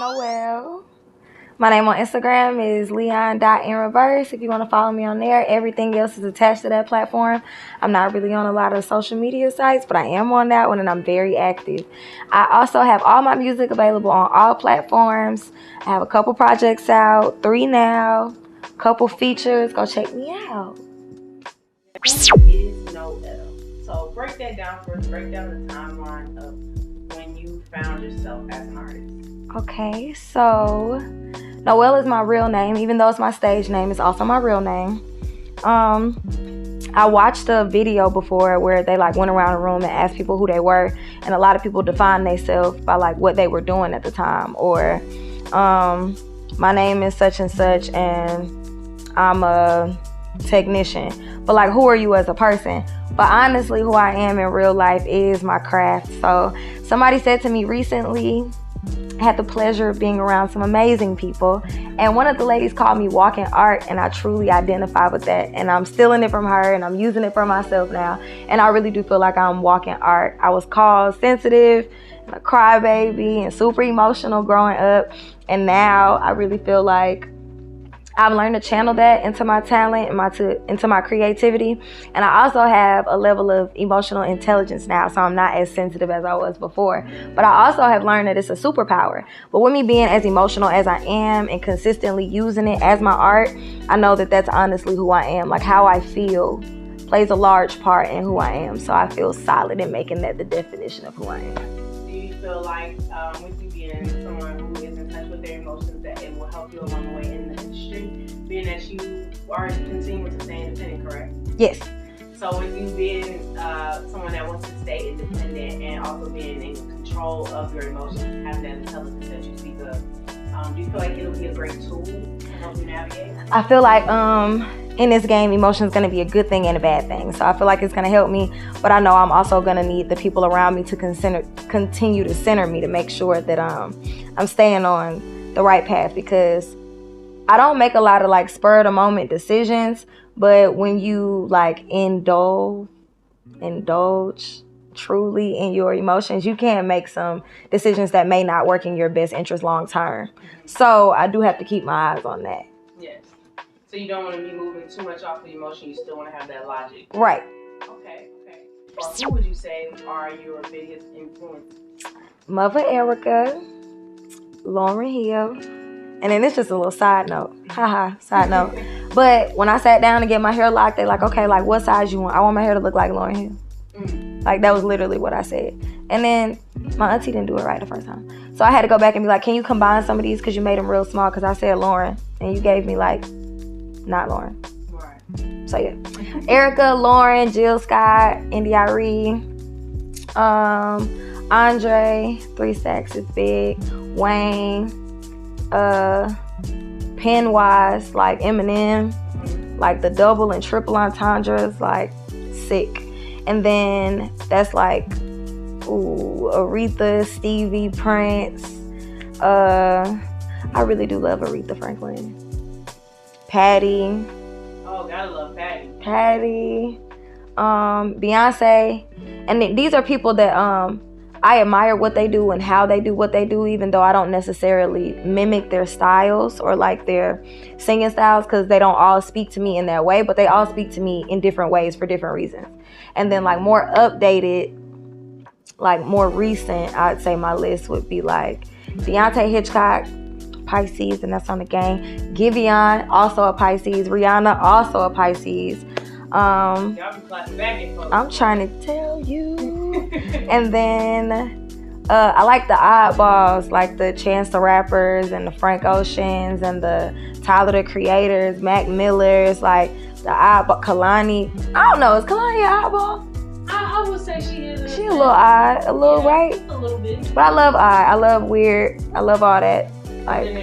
No.L. My name on Instagram is leon.inreverse. If you want to follow me on there, everything else is attached to that platform. I'm not really on a lot of social media sites, but I am on that one and I'm very active. I also have all my music available on all platforms. I have a couple projects out, 3 now, couple features. Go check me out. What is No.L? So break that down for us. Break down the timeline of when you found yourself as an artist. Okay, so No.L is my real name. Even though it's my stage name, it's also my real name. I watched a video before where they like went around the room and asked people who they were, and a lot of people defined themselves by like what they were doing at the time, or my name is such and such and I'm a technician. But like, who are you as a person? But honestly, who I am in real life is my craft. So somebody said to me recently, I had the pleasure of being around some amazing people, and one of the ladies called me walking art, and I truly identify with that, and I'm stealing it from her and I'm using it for myself now, and I really do feel like I'm walking art. I was called sensitive and a crybaby and super emotional growing up, and now I really feel like I've learned to channel that into my talent and into my creativity. And I also have a level of emotional intelligence now, so I'm not as sensitive as I was before. But I also have learned that it's a superpower. But with me being as emotional as I am and consistently using it as my art, I know that that's honestly who I am. Like, how I feel plays a large part in who I am. So I feel solid in making that the definition of who I am. Do you feel like with you being someone who is in touch with their emotions, that it will help you along the way in the industry, being that you are continuing to stay independent, correct? Yes. So with you being someone that wants to stay independent and also being in control of your emotions, having that intelligence that you speak of, do you feel like it'll be a great tool to help you navigate? I feel like in this game, emotion is going to be a good thing and a bad thing. So I feel like it's going to help me, but I know I'm also going to need the people around me to continue to center me, to make sure that I'm staying on the right path, because I don't make a lot of like spur of the moment decisions, but when you like indulge truly in your emotions, you can make some decisions that may not work in your best interest long term. So I do have to keep my eyes on that. Yes. So you don't want to be moving too much off the emotion. You still want to have that logic. Right. Okay. Well, who would you say are your biggest influences? Mother Erica, Lauryn Hill, and then it's just a little side note. Side note. But when I sat down to get my hair locked, they like, okay, like what size you want? I want my hair to look like Lauryn Hill. Like, that was literally what I said. And then my auntie didn't do it right the first time. So I had to go back and be like, can you combine some of these because you made them real small? Because I said Lauren, and you gave me, like, not Lauren. Right. So, yeah. Erica, Lauren, Jill Scott, Indy Iree, Andre, 3 Stacks is big, Wayne, Pennwise, like Eminem, like the double and triple entendres, like sick. And then that's like, Aretha, Stevie, Prince. I really do love Aretha Franklin. Patty. Oh, gotta love Patty. Beyonce. And these are people that I admire what they do and how they do what they do, even though I don't necessarily mimic their styles or like their singing styles, because they don't all speak to me in that way, but they all speak to me in different ways for different reasons. And then like more updated, like more recent, I'd say my list would be like Deontay Hitchcock, Pisces, and that's on the gang. Giveon, also a Pisces. Rihanna, also a Pisces. Y'all be clapping back and forth. I'm trying to tell you. And then I like the oddballs, like the Chance the Rappers and the Frank Oceans and the Tyler the Creators, Mac Millers, like the oddball, Kalani. I don't know, is Kalani an oddball? I would say she is. She a little odd, a little, yeah, right? A little bit. But I love odd. I love weird. I love all that. Like,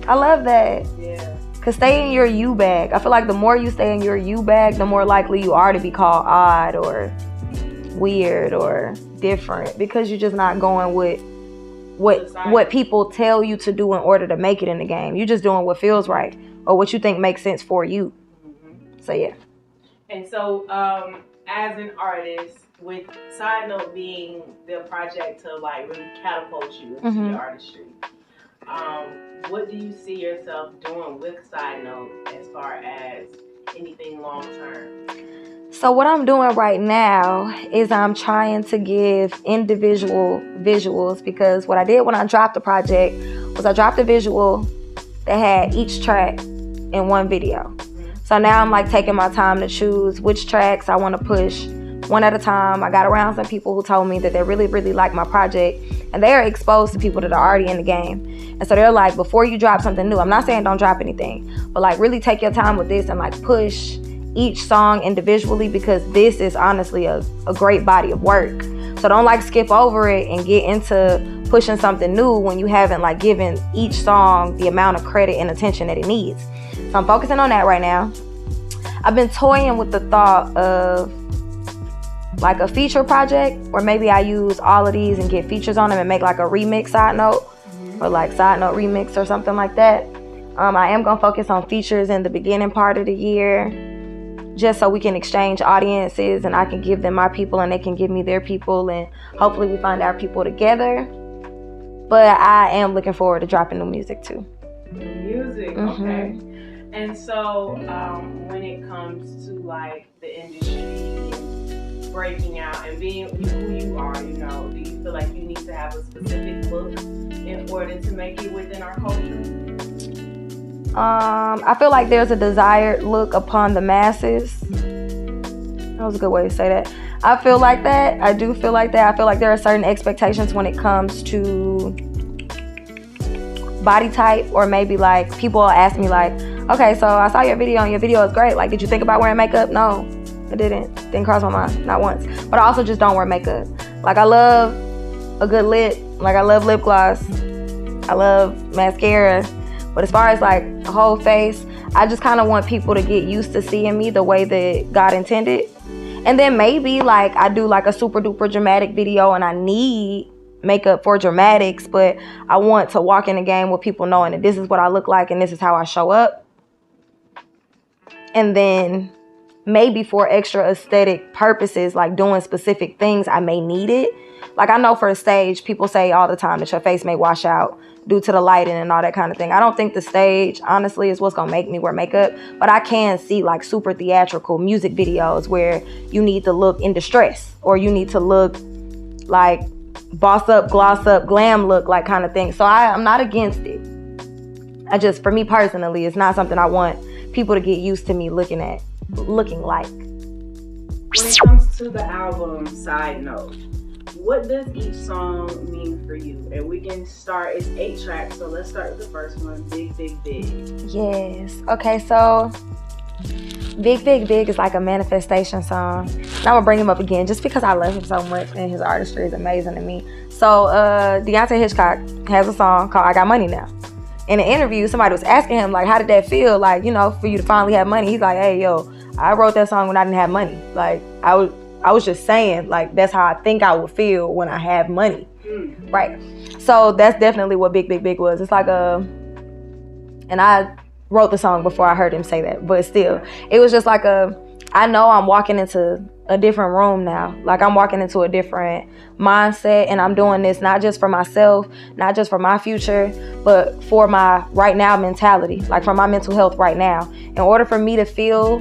I love that. Yeah. Cause stay in your you bag. I feel like the more you stay in your you bag, the more likely you are to be called odd or weird or different, because you're just not going with what people tell you to do in order to make it in the game. You're just doing what feels right or what you think makes sense for you. Mm-hmm. So yeah. And so as an artist, with Side Note being the project to like really catapult you into the artistry, What do you see yourself doing with Side Note as far as anything long term? So what I'm doing right now is I'm trying to give individual visuals, because what I did when I dropped the project was I dropped a visual that had each track in one video. So now I'm like taking my time to choose which tracks I want to push one at a time. I got around some people who told me that they really, really like my project, and they are exposed to people that are already in the game. And so they're like, before you drop something new, I'm not saying don't drop anything, but like really take your time with this and like push each song individually, because this is honestly a great body of work. So don't like skip over it and get into pushing something new when you haven't like given each song the amount of credit and attention that it needs. So I'm focusing on that right now. I've been toying with the thought of like a feature project, or maybe I use all of these and get features on them and make like a remix Side Note, or like Side Note remix or something like that. I am gonna focus on features in the beginning part of the year, just so we can exchange audiences and I can give them my people and they can give me their people, and hopefully we find our people together. But I am looking forward to dropping new music too. Music, okay. And so when it comes to like the industry and breaking out and being who you are, you know, do you feel like you need to have a specific look in order to make it within our culture? I feel like there's a desired look upon the masses. That was a good way to say that. I feel like that. I do feel like that. I feel like there are certain expectations when it comes to body type, or maybe like people ask me like, okay, so I saw your video and your video is great. Like, did you think about wearing makeup? No, I didn't cross my mind, not once. But I also just don't wear makeup. Like, I love a good lip. Like, I love lip gloss. I love mascara. But as far as like a whole face, I just kind of want people to get used to seeing me the way that God intended. And then maybe like I do like a super duper dramatic video and I need makeup for dramatics, but I want to walk in the game with people knowing that this is what I look like and this is how I show up. And then maybe for extra aesthetic purposes, like doing specific things, I may need it. Like, I know for a stage, people say all the time that your face may wash out due to the lighting and all that kind of thing. I don't think the stage, honestly, is what's going to make me wear makeup. But I can see, like, super theatrical music videos where you need to look in distress, or you need to look like boss up, gloss up, glam look, like kind of thing. So I'm not against it. I just, for me personally, it's not something I want people to get used to me looking like. When it comes to the album Side Note, what does each song mean for you? And we can start, it's 8 tracks, so let's start with the first one, Big, Big, Big. Yes. Okay, so Big, Big, Big is like a manifestation song. And I'm going to bring him up again just because I love him so much and his artistry is amazing to me. So Deontay Hitchcock has a song called I Got Money Now. In an interview, somebody was asking him, like, how did that feel, like, you know, for you to finally have money? He's like, hey, yo, I wrote that song when I didn't have money. Like, I was just saying, like, that's how I think I would feel when I have money. Right. So that's definitely what Big, Big, Big was. It's like and I wrote the song before I heard him say that, but still, it was just like I know I'm walking into a different room now. Like, I'm walking into a different mindset, and I'm doing this not just for myself, not just for my future, but for my right now mentality, like for my mental health right now. In order for me to feel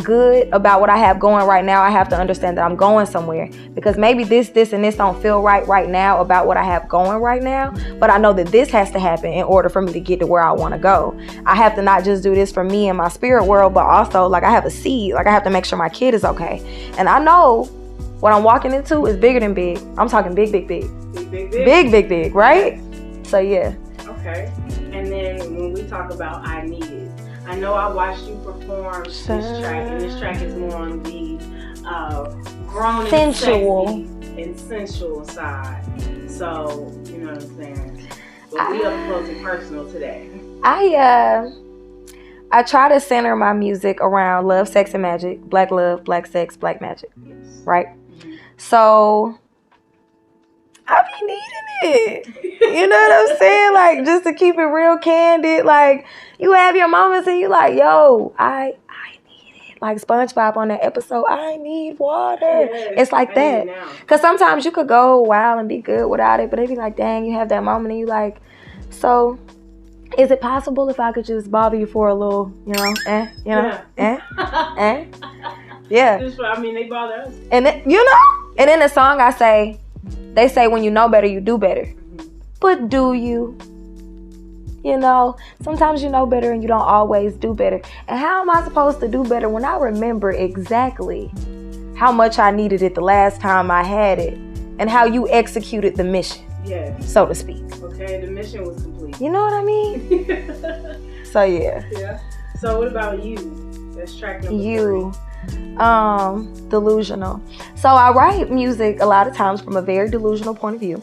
good about what I have going right now, I have to understand that I'm going somewhere, because maybe this and this don't feel right now about what I have going right now, but I know that this has to happen in order for me to get to where I want to go. I have to not just do this for me and my spirit world, but also, like, I have a seed. Like, I have to make sure my kid is okay, and I know what I'm walking into is bigger than big. I'm talking big, big, big. Big, big, big. Big, big, big, right? So yeah. Okay. And then when we talk about I Need It, I know I watched you perform this track, and this track is more on the grown sensual and sensual side. So, you know what I'm saying? But we up close and personal today. I try to center my music around love, sex, and magic. Black love, black sex, black magic. Yes. Right? Mm-hmm. So I be needing it. You know what I'm saying? Like, just to keep it real candid. Like, you have your moments and you like, yo, I need it. Like SpongeBob on that episode, I need water. Yes, it's like that. Because sometimes you could go wild and be good without it, but they be like, dang, you have that moment and you like, So, is it possible if I could just bother you for a little, Yeah. Just for, I mean, they bother us. And then, and in the song they say when you know better, you do better. Mm-hmm. But do you? Sometimes you know better and you don't always do better. And how am I supposed to do better when I remember exactly how much I needed it the last time I had it and how you executed the mission, so to speak. Okay, the mission was complete. You know what I mean? So, yeah. Yeah. So, what about you? That's track number 3. Delusional. So I write music a lot of times from a very delusional point of view.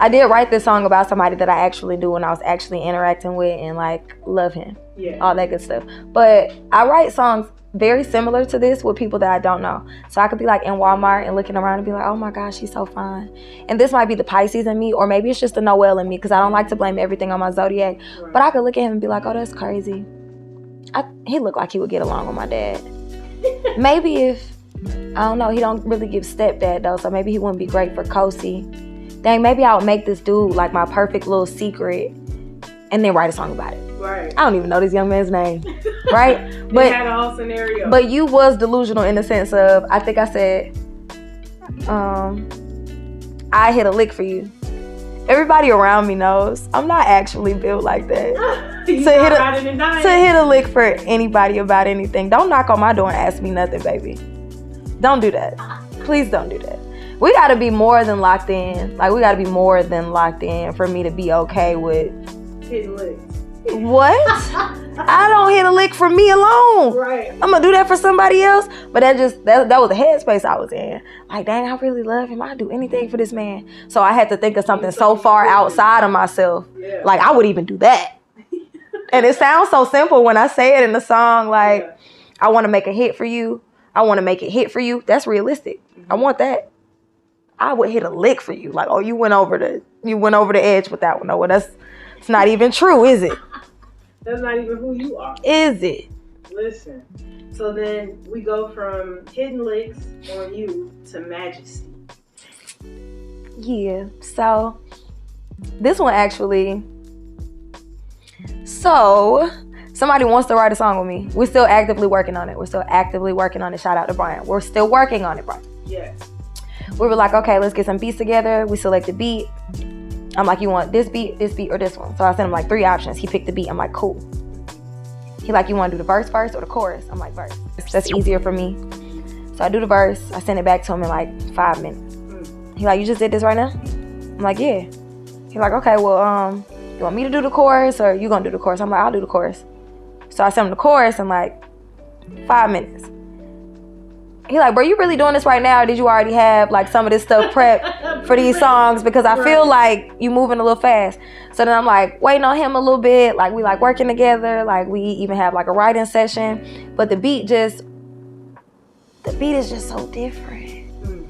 I did write this song about somebody that I actually knew and I was actually interacting with and like love him. Yeah. All that good stuff. But I write songs very similar to this with people that I don't know. So I could be like in Walmart and looking around and be like, oh my gosh, she's so fine. And this might be the Pisces in me, or maybe it's just the No.L in me, because I don't like to blame everything on my zodiac. Right. But I could look at him and be like, oh, that's crazy. He looked like he would get along with my dad. Maybe if, I don't know, he don't really give stepdad though, so maybe he wouldn't be great for Kosi. Dang, maybe I would make this dude like my perfect little secret and then write a song about it. Right. I don't even know this young man's name. Right? But had a whole scenario. But you was delusional in the sense of, I think I said, I hit a lick for you. Everybody around me knows I'm not actually built like that. to hit a lick for anybody about anything. Don't knock on my door and ask me nothing, baby. Don't do that. Please don't do that. We gotta be more than locked in. Like, we gotta be more than locked in for me to be okay with hitting licks. What? I don't hit a lick for me alone. Right. I'm gonna do that for somebody else. But that was the headspace I was in. Like, dang, I really love him. I'd do anything for this man. So I had to think of something so far outside of myself. Yeah. Like, I would even do that. And it sounds so simple when I say it in the song. Like, I want to make a hit for you. I want to make it hit for you. That's realistic. Mm-hmm. I want that. I would hit a lick for you. Like, oh, you went over the edge with that one. No, it's not even true, is it? That's not even who you are. Is it? Listen. So then we go from hitting licks on you to majesty. Yeah. So this one actually. So somebody wants to write a song with me. We're still actively working on it. Shout out to Brian. We're still working on it, Brian. Yes. We were like, okay, let's get some beats together. We select the beat. I'm like, you want this beat, or this one? So I sent him like 3 options. He picked the beat. I'm like, cool. He like, you want to do the verse first or the chorus? I'm like, verse. That's easier for me. So I do the verse. I send it back to him in like 5 minutes. He like, you just did this right now? I'm like, yeah. He like, okay, well, you want me to do the chorus or you gonna do the chorus? I'm like, I'll do the chorus. So I sent him the chorus in like 5 minutes. He like, bro, you really doing this right now? Or did you already have like some of this stuff prepped for these songs? Because I feel like you moving a little fast. So then I'm like waiting on him a little bit. Like, we like working together. Like, we even have like a writing session. But the beat is just so different,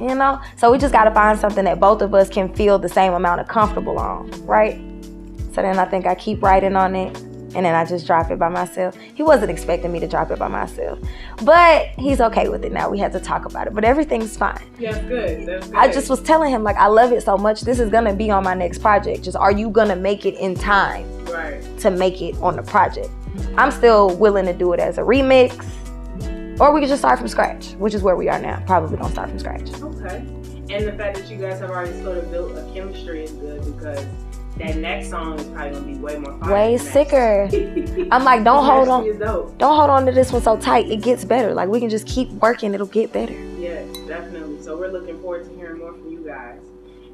you know? So we just got to find something that both of us can feel the same amount of comfortable on, right? So then I think I keep writing on it. And then I just drop it by myself. He wasn't expecting me to drop it by myself. But he's okay with it now. We had to talk about it. But everything's fine. Yeah, that's good. I just was telling him, like, I love it so much. This is going to be on my next project. Just, are you going to make it in time to make it on the project? I'm still willing to do it as a remix. Or we could just start from scratch, which is where we are now. Probably don't start from scratch. Okay. And the fact that you guys have already sort of built a chemistry is good, because that next song is probably gonna be way more fire. Way sicker. I'm like, don't hold on to this one so tight. It gets better. Like, we can just keep working. It'll get better. Yes, definitely. So we're looking forward to hearing more from you guys,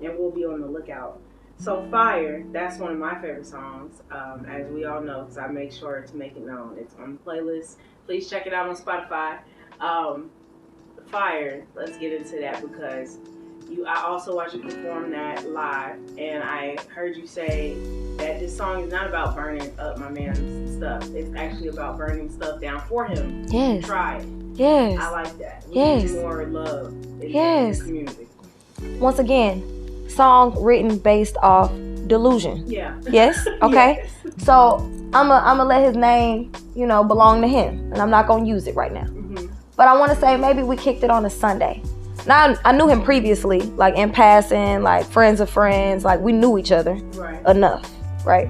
and we'll be on the lookout. So Fire, that's one of my favorite songs, as we all know, because I make sure to make it known. It's on the playlist. Please check it out on Spotify. Fire, let's get into that, because I also watched you perform that live, and I heard you say that this song is not about burning up my man's stuff. It's actually about burning stuff down for him. Yes. Try it. Yes. I like that. We yes. need more love in the community. Once again, song written based off delusion. Yeah. Yes? Okay. Yes. So I'm gonna let his name, belong to him, and I'm not gonna use it right now. Mm-hmm. But I want to say maybe we kicked it on a Sunday. Now, I knew him previously, like in passing, like friends of friends, like we knew each other enough. right?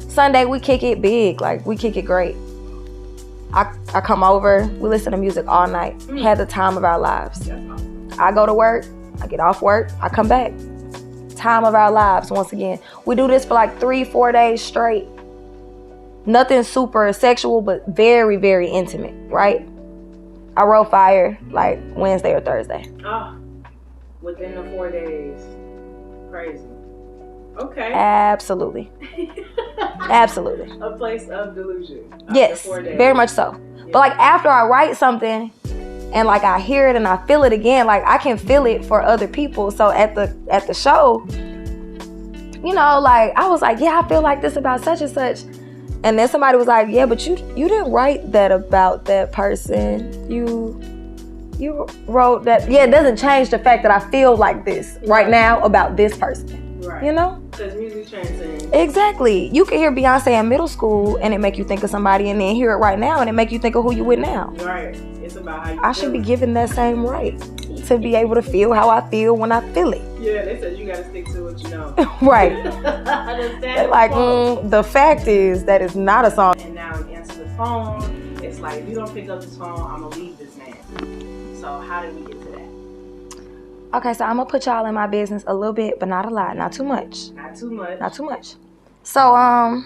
Sunday, we kick it big. Like, we kick it great. I come over, we listen to music all night. Had the time of our lives. I go to work, I get off work, I come back. Time of our lives once again. We do this for like 3-4 days straight. Nothing super sexual, but very, very intimate, right? I roll fire like Wednesday or Thursday. Oh, within the 4 days. Crazy. Okay. Absolutely. Absolutely. A place of delusion. Yes, very much so. Yeah. But like after I write something and like I hear it and I feel it again, like I can feel it for other people. So at the show, you know, like I was like, yeah, I feel like this about such and such. And then somebody was like, yeah, but you didn't write that about that person. You wrote that. Yeah, it doesn't change the fact that I feel like this right now about this person. Right. You know? Because music transcends. Exactly. You can hear Beyonce in middle school and it make you think of somebody, and then hear it right now and it make you think of who you with now. Right. It's about how you I should be given that same right to be able to feel how I feel when I feel it. Yeah, they said you got to stick to what you know. Right. They're like, the fact is that it's not a song. And now you answer the phone. It's like, if you don't pick up this phone, I'm going to leave this man. So how did we get to that? Okay, so I'm going to put y'all in my business a little bit, but not a lot. Not too much. Not too much. Not too much. So,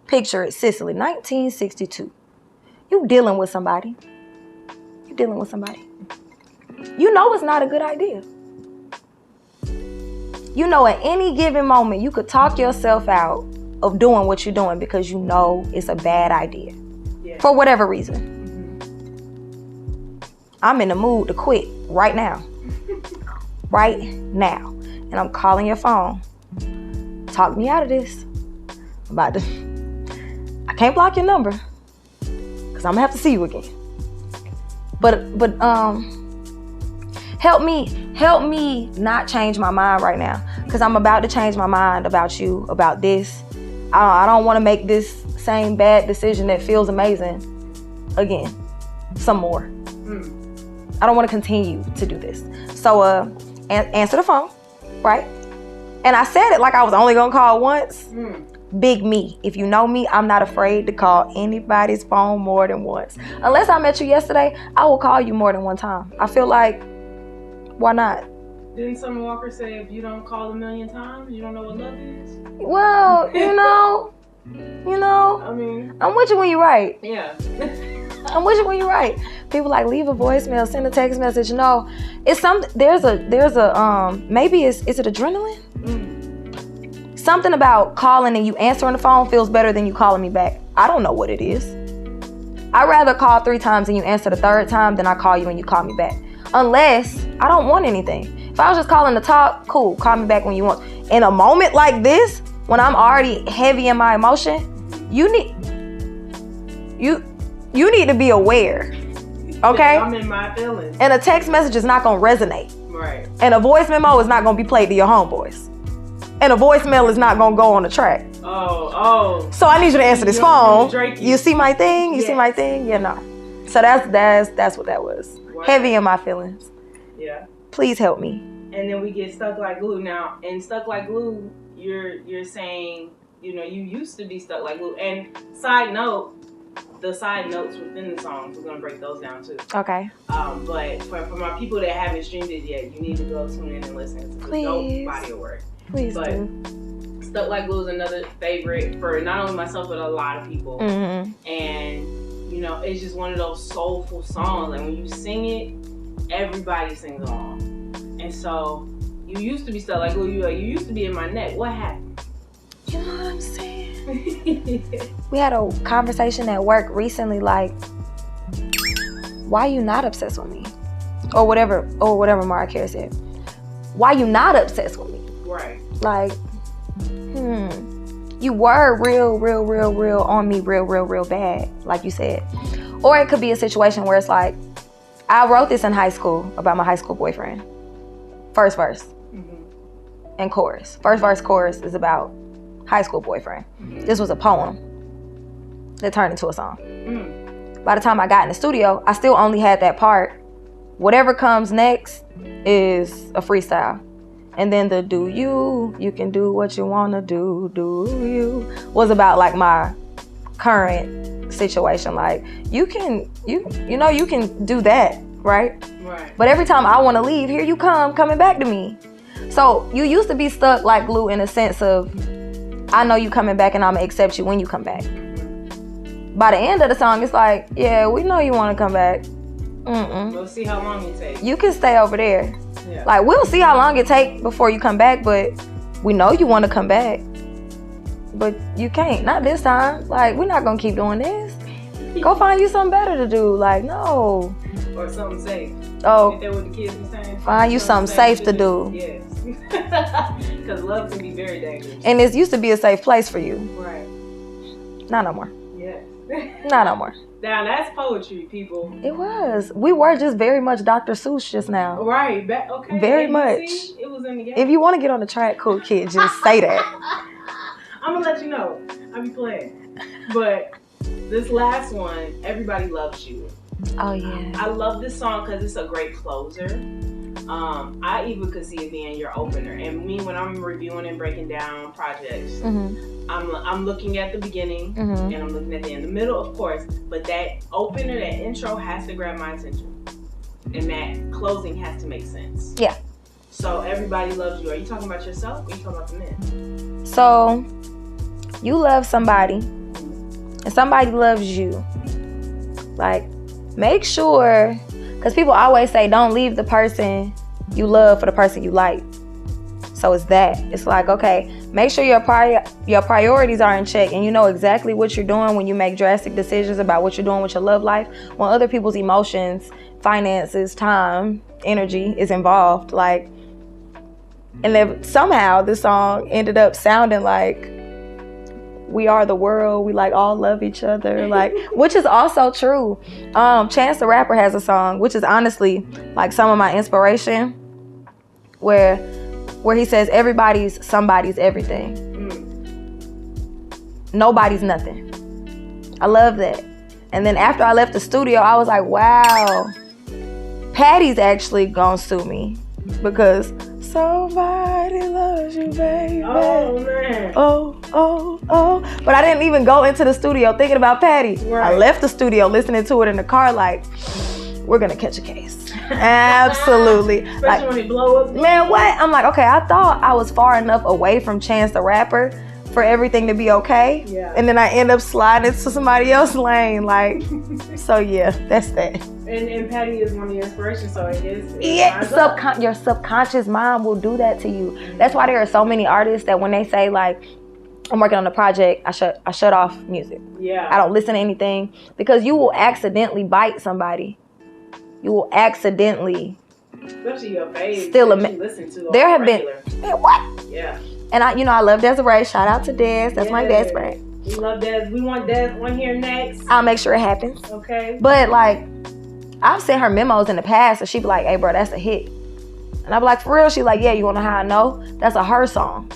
picture it, Sicily, 1962. You dealing with somebody. You know it's not a good idea. You know at any given moment you could talk yourself out of doing what you're doing because you know it's a bad idea. Yeah. For whatever reason. Mm-hmm. I'm in the mood to quit right now. Right now. And I'm calling your phone. Talk me out of this. I can't block your number because I'm gonna have to see you again. But help me not change my mind right now, because I'm about to change my mind about you, about this. I don't want to make this same bad decision that feels amazing again, some more. I don't want to continue to do this. So answer the phone, right? And I said it like I was only gonna call once. Big me. If you know me, I'm not afraid to call anybody's phone more than once. Unless I met you yesterday, I will call you more than one time. I feel like, why not? Didn't Summer Walker say if you don't call a million times, you don't know what love is? Well, you know. I mean, I'm with you when you're right. Yeah. I'm with you when you're right. People like leave a voicemail, send a text message. No, it's something. There's a maybe is it adrenaline? Something about calling and you answering the phone feels better than you calling me back. I don't know what it is. I'd rather call 3 times and you answer the 3rd time than I call you and you call me back. Unless I don't want anything. If I was just calling to talk, cool, call me back when you want. In a moment like this, when I'm already heavy in my emotion, you need to be aware. Okay? I'm in my feelings. And a text message is not gonna resonate. Right. And a voice memo is not gonna be played to your homeboys. And a voicemail is not gonna go on the track. Oh. So I need you to answer this phone. Drakey. You see my thing? You see my thing? Yeah, no. So that's what that was. Wow. Heavy in my feelings. Yeah. Please help me. And then we get stuck like glue. Now, in stuck like glue, you're saying, you used to be stuck like glue. And side note, the side notes within the songs, we're gonna break those down too. Okay. But for my people that haven't streamed it yet, you need to go tune in and listen to the dope body of work. Please do. Stuck Like Glue is another favorite for not only myself but a lot of people. Mm-hmm. And it's just one of those soulful songs. Like when you sing it, everybody sings along. And so you used to be stuck like glue. You used to be in my neck. What happened? You know what I'm saying? We had a conversation at work recently, like, why you not obsessed with me? Or whatever Mariah Carey said. Why you not obsessed with me? Right. Like, you were real on me real bad, like you said. Or it could be a situation where it's like, I wrote this in high school about my high school boyfriend. First verse and chorus. First verse, chorus is about high school boyfriend. This was a poem that turned into a song. By the time I got in the studio, I still only had that part. Whatever comes next is a freestyle. And then the do you can do what you want to do you, was about like my current situation. Like, you can do that, right? But every time I want to leave, here you coming back to me. So you used to be stuck like glue in a sense of, I know you coming back and I'm gonna accept you when you come back. By the end of the song, it's like, yeah, we know you want to come back. We'll see how long it takes. You can stay over there. Yeah. Like, we'll see how long it takes before you come back, but we know you want to come back. But you can't. Not this time. Like, we're not going to keep doing this. Go find you something better to do. Like, no. Or something safe. Oh. Ain't that what the kids be saying? Find you something safe to do. Yes. Because love can be very dangerous. And it used to be a safe place for you. Right. Not no more. Yes. Not no more. Now, that's poetry, people. It was. We were just very much Dr. Seuss just now. Right. Okay. Very much. It was in the game. If you want to get on the track, Cool Kid, just say that. I'm going to let you know. I'll be playing. But this last one, Everybody Loves You. Oh, yeah. I love this song because it's a great closer. I even could see it being your opener. And me, when I'm reviewing and breaking down projects, I'm looking at the beginning and I'm looking at the end. The middle, of course, but that opener, that intro has to grab my attention. And that closing has to make sense. Yeah. So, Everybody Loves You. Are you talking about yourself or are you talking about the men? So, you love somebody and somebody loves you. Like, make sure, because people always say don't leave the person you love for the person you like. So it's that. It's like, okay, make sure your priorities are in check and you know exactly what you're doing when you make drastic decisions about what you're doing with your love life. When other people's emotions, finances, time, energy is involved. Like, and then somehow this song ended up sounding like we are the world. We like all love each other, like, which is also true. Chance the Rapper has a song, which is honestly like some of my inspiration, where he says everybody's somebody's everything. Nobody's nothing. I love that. And then after I left the studio, I was like, wow, Patty's actually gonna sue me because somebody loves you, baby. Oh, man. Oh. But I didn't even go into the studio thinking about Patty. Right. I left the studio listening to it in the car like, we're going to catch a case. Absolutely. Especially like, when it blow up. Man, what? I'm like, okay, I thought I was far enough away from Chance the Rapper for everything to be okay. Yeah. And then I end up sliding into somebody else's lane. Like, so yeah, that's that. And Patty is one of your inspirations, so it is. Yeah, your subconscious mind will do that to you. That's why there are so many artists that when they say like, I'm working on a project, I shut off music. Yeah. I don't listen to anything because you will accidentally bite somebody. You will accidentally. Especially your babe. Still listen to. There have been. Man, what? Yeah. And I love Desiree. Shout out to Des. That's my best friend. We love Des. We want Des on here next. I'll make sure it happens. Okay. But like, I've sent her memos in the past, and she'd be like, "Hey, bro, that's a hit." And I'd be like, "For real?" She's like, "Yeah, you wanna know how I know? That's a her song."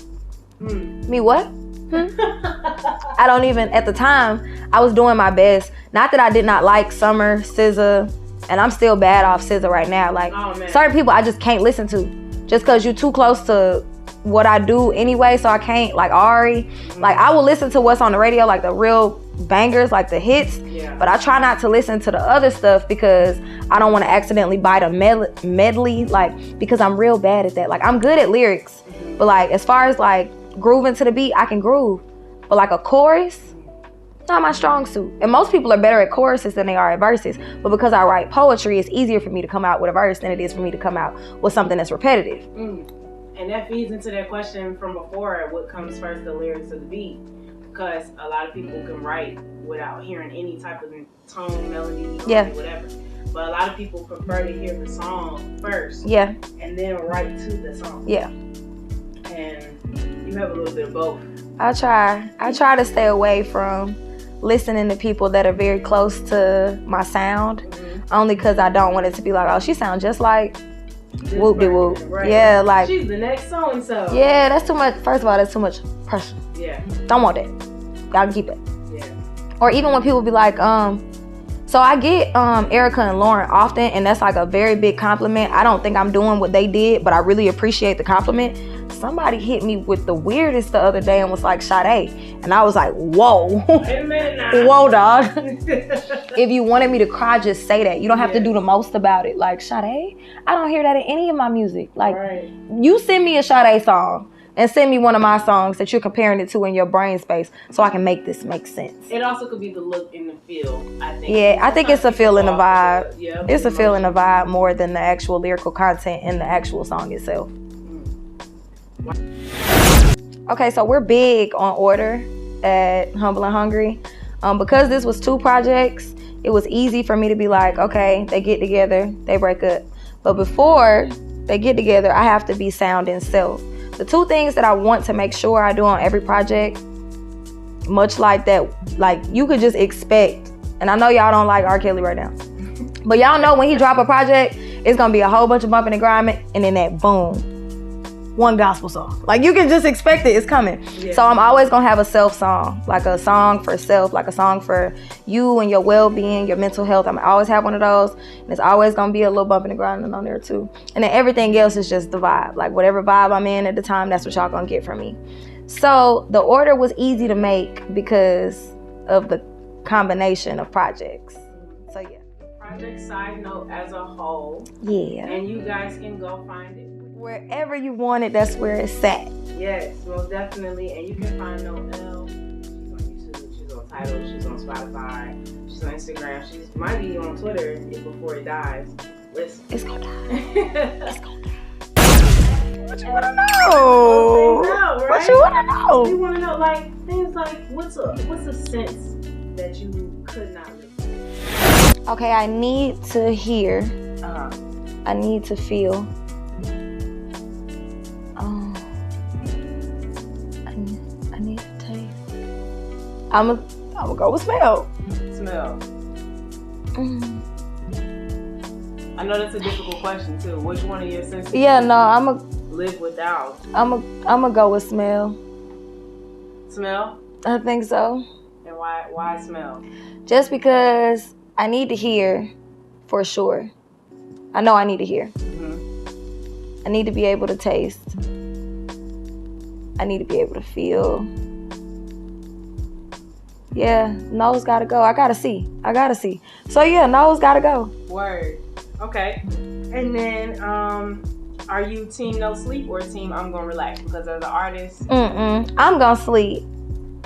Me what? I don't even, at the time, I was doing my best. Not that I did not like Summer, SZA, and I'm still bad off SZA right now. Like, certain people I just can't listen to just because you're too close to what I do anyway, so I can't, like Ari. Like, I will listen to what's on the radio, like the real bangers, like the hits, but I try not to listen to the other stuff because I don't want to accidentally bite a medley, like, because I'm real bad at that. Like, I'm good at lyrics, but like, as far as like grooving to the beat, I can groove, but like a chorus, not my strong suit. And most people are better at choruses than they are at verses, but because I write poetry, it's easier for me to come out with a verse than it is for me to come out with something that's repetitive. And that feeds into that question from before, what comes first, the lyrics or the beat? Because a lot of people can write without hearing any type of tone, melody, whatever. But a lot of people prefer to hear the song first. Yeah. And then write to the song. Yeah. And you have a little bit of both. I try to stay away from listening to people that are very close to my sound, only because I don't want it to be like, oh, she sounds just like whoop de whoop. Right. Yeah, like she's the next so and so. Yeah, that's too much. First of all, that's too much pressure. Yeah. Don't want that. Y'all can keep it. Yeah. Or even when people be like, So I get Erica and Lauren often, and that's like a very big compliment. I don't think I'm doing what they did, but I really appreciate the compliment. Somebody hit me with the weirdest the other day and was like, Sade. And I was like, whoa. Wait a minute now. Whoa, dog. If you wanted me to cry, just say that. You don't have to do the most about it. Like, Sade, I don't hear that in any of my music. Like, you send me a Sade song and send me one of my songs that you're comparing it to in your brain space so I can make this make sense. It also could be the look and the feel, I think. Yeah, I think it's a feel and a vibe. Yeah, it's a feel and a vibe more than the actual lyrical content in the actual song itself. Okay, so we're big on order at Humble and Hungry. Because this was 2 projects, it was easy for me to be like, okay, they get together, they break up. But before they get together, I have to be sound and self. The 2 things that I want to make sure I do on every project, much like that, like you could just expect, and I know y'all don't like R. Kelly right now, but y'all know when he drop a project, it's gonna be a whole bunch of bumping and grinding, and then that boom, one gospel song. Like you can just expect it, it's coming. Yeah. So I'm always gonna have a self song, like a song for self, like a song for you and your well-being, your mental health. I'm always have one of those, and it's always gonna be a little bumping and grinding on there too. And then everything else is just the vibe. Like whatever vibe I'm in at the time, that's what y'all gonna get from me. So the order was easy to make because of the combination of projects. So yeah. Project Side Note as a whole. Yeah. And you guys can go find it. Wherever you want it, that's where it's at. Yes, most definitely. And you can find No.L. She's on YouTube, she's on Tidal, she's on Spotify, she's on Instagram, she might be on Twitter before it dies. Listen. It's gonna die. It's gonna die. What you wanna know? Right? What you wanna know? You wanna know like things like what's a sense that you could not live? Okay, I need to hear. I need to feel. I need to taste. I'm gonna go with smell. Smell. I know that's a difficult question too. Which one of your senses? Yeah, no, I'm a live without. I'm gonna go with smell. Smell? I think so. And why smell? Just because I need to hear, for sure. I know I need to hear. Mm-hmm. I need to be able to taste. I need to be able to feel. Yeah, nose gotta go. I gotta see. So yeah, nose gotta go. Word. Okay. And then, are you team no sleep or team I'm gonna relax? Because as an artist, I'm gonna sleep.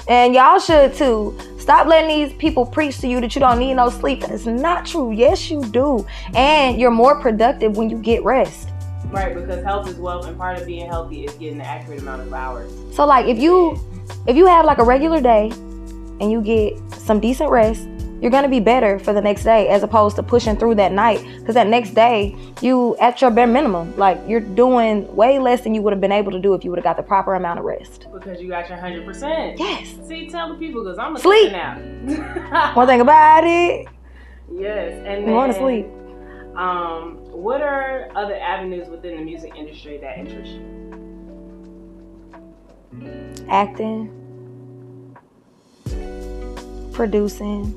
And y'all should too. Stop letting these people preach to you that you don't need no sleep. That is not true. Yes, you do. And you're more productive when you get rest. Right, because health is wealth, and part of being healthy is getting the accurate amount of hours. So like if you have like a regular day and you get some decent rest, you're gonna be better for the next day as opposed to pushing through that night. Because that next day, you at your bare minimum. Like you're doing way less than you would have been able to do if you would have got the proper amount of rest. Because you got your 100%. Yes. See, tell the people because I'm a sleep now. One thing about it. Yes, and then, you want to sleep. What are other avenues within the music industry that interest you? Acting, producing.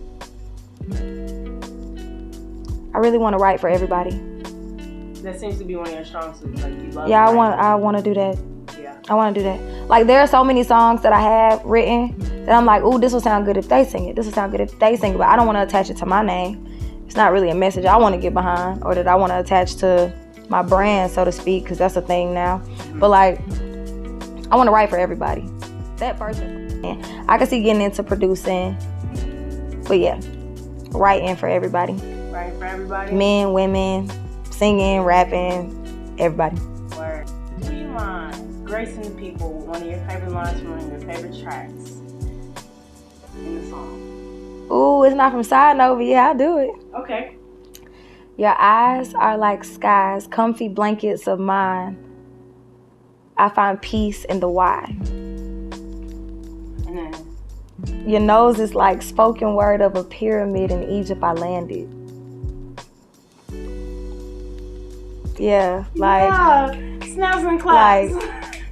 I really want to write for everybody. That seems to be one of your strong suits. Like you love. Yeah, I want to do that. Yeah. I want to do that. Like there are so many songs that I have written that I'm like, ooh, this will sound good if they sing it. This will sound good if they sing it. But I don't want to attach it to my name. It's not really a message I want to get behind or that I want to attach to my brand, so to speak, because that's a thing now. But like, I want to write for everybody. That person. I can see getting into producing. But yeah, writing for everybody. Writing for everybody? Men, women, singing, rapping, everybody. Word. Do you mind gracing the people with one of your favorite lines from one of your favorite tracks in the song? Ooh, it's not from Side Note, but yeah, I'll do it. Okay. Your eyes are like skies, comfy blankets of mine. I find peace in the why. And then? Your nose is like spoken word of a pyramid in Egypt I landed. Yeah, like... Yeah, snaps and claps. Like,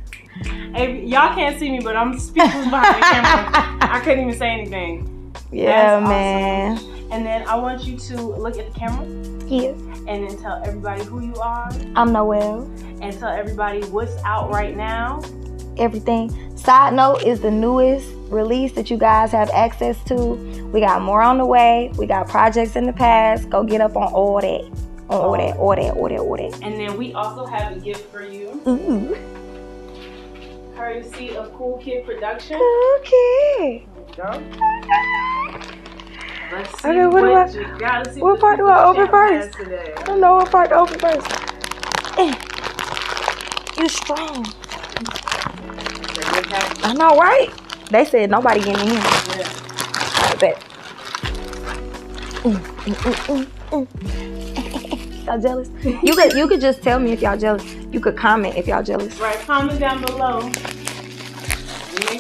hey, y'all can't see me, but I'm speechless behind the camera. I couldn't even say anything. Yeah, That's man. Awesome. And then I want you to look at the camera. Yeah. And then tell everybody who you are. I'm No.L. And tell everybody what's out right now. Everything. Side note is the newest release that you guys have access to. We got more on the way. We got projects in the past. Go get up on all that. All that. And then we also have a gift for you. Ooh. Courtesy of COOLKID Production. Okay. Go. Let's see Okay, what part do I open first? I don't know what part to open first. You strong. I know, right? They said nobody getting in here. Yeah. I bet. Y'all jealous? You could just tell me if y'all jealous. You could comment if y'all jealous. Right, comment down below.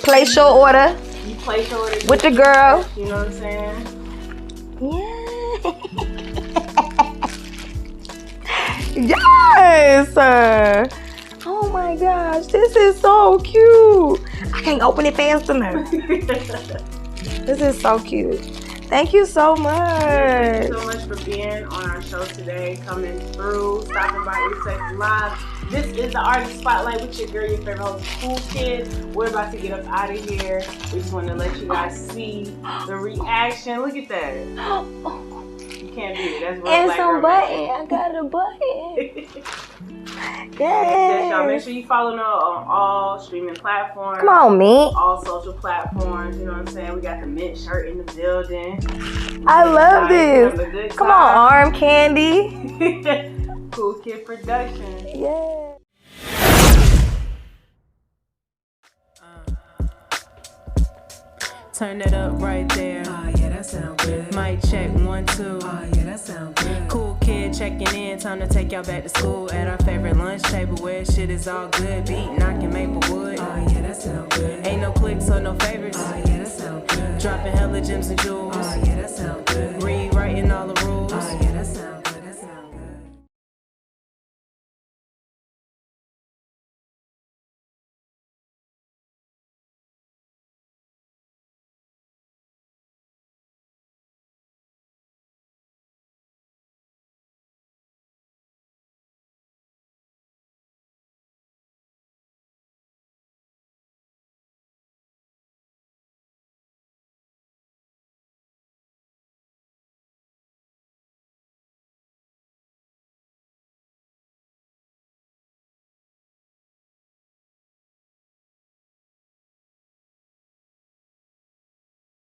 Place your order. You place your order with the girl. You know what I'm saying? Yeah. Yes. Oh my gosh, this is so cute. I can't open it fast enough. This is so cute. Thank you so much. Thank you so much for being on our show today, coming through, stopping by Sex Live. This is the Artist Spotlight with your girl, your favorite host, COOLKID. We're about to get up out of here. We just want to let you guys see the reaction. Look at that. You can't beat it. That's real and black some girl button. magic. I got a button. Yes, y'all. Make sure you follow her on all streaming platforms. Come on, me. All social platforms. You know what I'm saying? We got the mint shirt in the building. I love this. Come on, arm candy. COOLKID Production. Yeah. Turn it up right there. Oh yeah, that sound good. Mic check 1, 2. Oh yeah, that sound good. COOLKID checking in. Time to take y'all back to school at our favorite lunch table where shit is all good. Beat knocking Maplewood. Oh yeah, that sound good. Ain't no clicks or no favorites. Oh yeah, that sound good. Dropping hella gems and jewels. Oh yeah, that sound good. Rewriting all